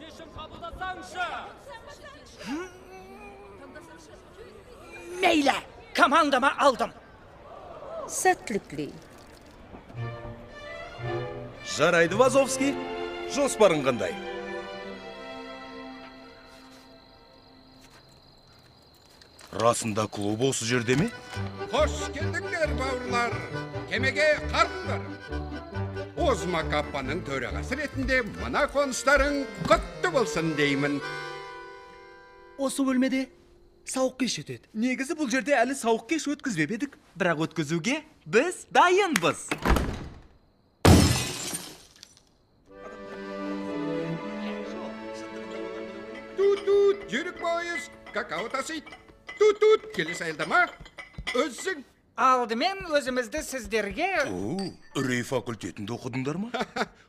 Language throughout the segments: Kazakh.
шешім қабылдасаңшы. Мейлі, командама алдым. Сәттілікли. Жарайды, Вазовский. Жоспарың қандай? Расында клуб осы жерде ме? Қош келдіңдер, бауырлар. Кемеге қарқыңдар. Озма Каппаның төрағасы ретінде мына қоныстарың құтты болсын деймін. Осы бөлмеде сауық кеш өтеді. Негізі бұл жерде әлі сауық кеш өткізбеп едік. Бірақ өткізуге біз дайынбыз. Тут-тут, жүрік бойыз, какао тасит. Тут-тут, келес айылдама. Өзің. Алдымен өзімізді сіздерге... Үрей факультетінде оқыдыңдар ма?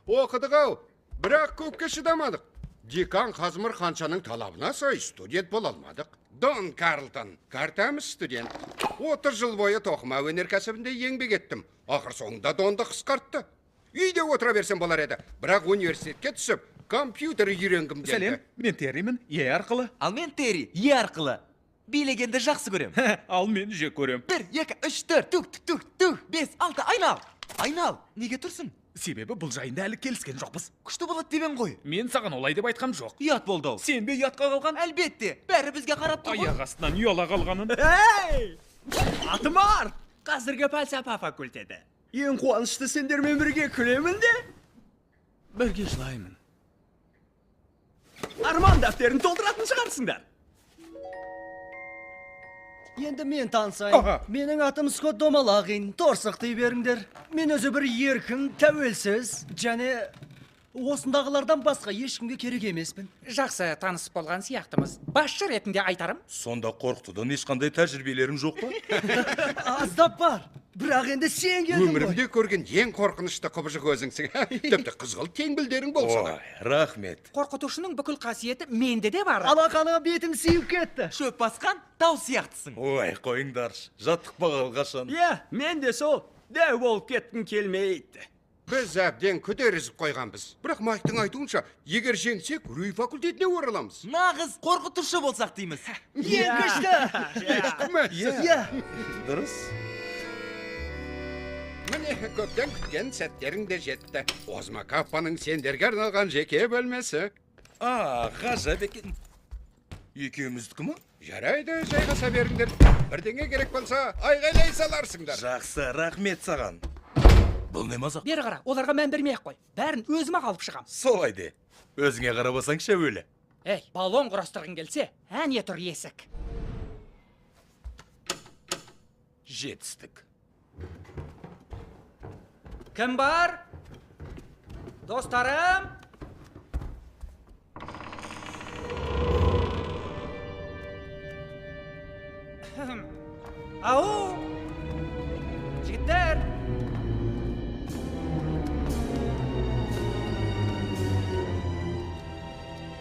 Оқыдық ау, бірақ көпке шыдамадық. Декан Қазмыр Ханшаның талабына сай студент бола алмадық. Дон Карлтон, картамыз студент. 30 жыл бойы тоқыма өнеркәсібінде еңбек еттім. Ақыр соңында донды қысқартты. Үйде отыра берсем болар еді, бірақ университетке түсіп, компьютер үйренгім келді. Сәлем, мен Терримін, Е арқылы. Ал мен Терри, Е арқылы. Билегенді жақсы көрем. Ал мен жек көрем. 1, 2, 3, 4, тук, 5, 6, айнал. Айнал, неге тұрсың? Себебі бұл жайында әлі келіскен жоқпыз. Күшті болады дебен ғой. Мен саған олай деп айтқам жоқ. Ұят болды ау. Сен бе ұятқа қалған? Әлбетте, бәрі бізге қарап тұр ғой. Аяқ астынан ұяла қалғанын. Атым Арт, қазіргі пәлсапа факультеті. Ең қуанышты сендермен бірге күлемін де, бірге жылаймын. Арман дәптерін толтыратын шығарсыңдар. Енді мен танысайын. Менің атым Скотт Домалагин. Торсықтай беріңдер. Мен өзі бір еркін, тәуелсіз, және осындағылардан басқа ешкімге керек емеспін. Жақсы таныс болған сияқтымыз. Басшы ретінде айтарым. Сонда қорқытудан ешқандай тәжірибелерің жоқ па? Аздап бар. Бірақ енді сен келдің ғой. Өмірімде көрген ең қорқынышты құбыжық өзіңсің. Тіпті қызғылт теңбілдерің болса да. Рахмет. Қорқытушының бүкіл қасиеті менде де бар. Алақаны бетім сүйіп кетті. Шөп басқан, тау сияқтысың. Ой, қойыңдаршы. Жаттықпағалы қашан. Мен де сол дәу болып кеткім келмейді. Біз әбден көтерізіп қойғанбыз. Бірақ Майктың айтуынша, егер жеңсек, үрей факультетіне ораламыз. Нағыз қорқытушы болсақ дейміз. Ең күшті. Дұрыс. Міне, көптен күткен сәттерің де жетті. Озма Каппаның сендерге арналған жеке бөлмесі. Ғажап екен. Екеуміздікі ма? Жарайды, жайғаса беріңдер. Бірдеңе керек болса, айғайлай саларсыңдар. Жақсы, рахмет саған. Бұл не мазақ? Бері қара, оларға мән бермей-ақ қой. Бәрін өзіме қалып шығам. Солай де. Өзіңе қарабасаң шәуелі. Ей, баллон құрастырғың келсе, әне тұр есік. Жетістік. Кім бар? Достарым? Ау! Жігіттер!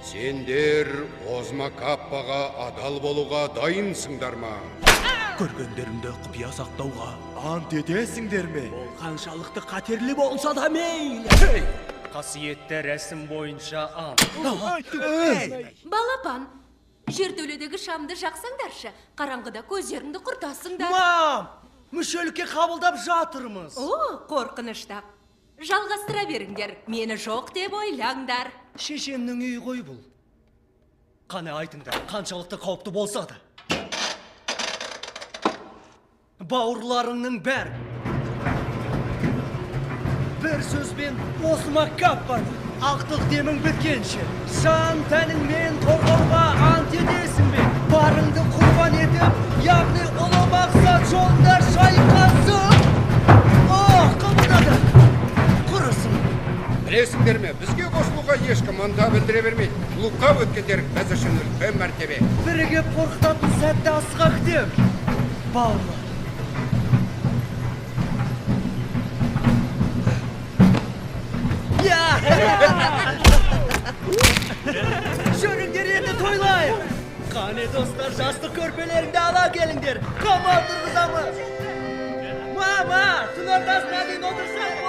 Сендер Озма Каппаға адал болуға дайынсыңдар ма? Көргендеріңді құпия сақтауға Ант етесіңдер ме? Қаншалықты қатерлі болса да мейлі. Қасиетті рәсім бойынша ал. Балапан, жертөледегі шамды жақсаңдаршы, қараңғыда көздеріңді құртасыңдар. Мам, мүшелікке қабылдап жатырмыз. О, қорқынышта. Жалғастыра беріңдер, мені жоқ деп ойлаңдар. Шешемнің үйі ғой бұл. Қане айтыңдар, қаншалықты қауіпті болса да. Бауырларыңның бәрі. Бір сөзбен Озма Каппаны ақтық демің біткенше, жан тәніңмен қорғауға ант етесің бе? Барыңды құрбан етіп, яғни ұлы мақсат жолында шайқасып. Қабылдады. Құрысын. Білесіңдер ме, бізге қосылуға ешкім ынта білдіре бермейді. Клубқа өткендер біз үшін үлкен мәртебе. Бірігіп қорқытатын сәтті асыға күтем. Бауырлар. Жөніңдер енді тойлайық. Қане достар, жастық көрпелеріңді ала келіңдер. Қамал тұрғызамыз. Мама, түн ортасына дейін отырсақ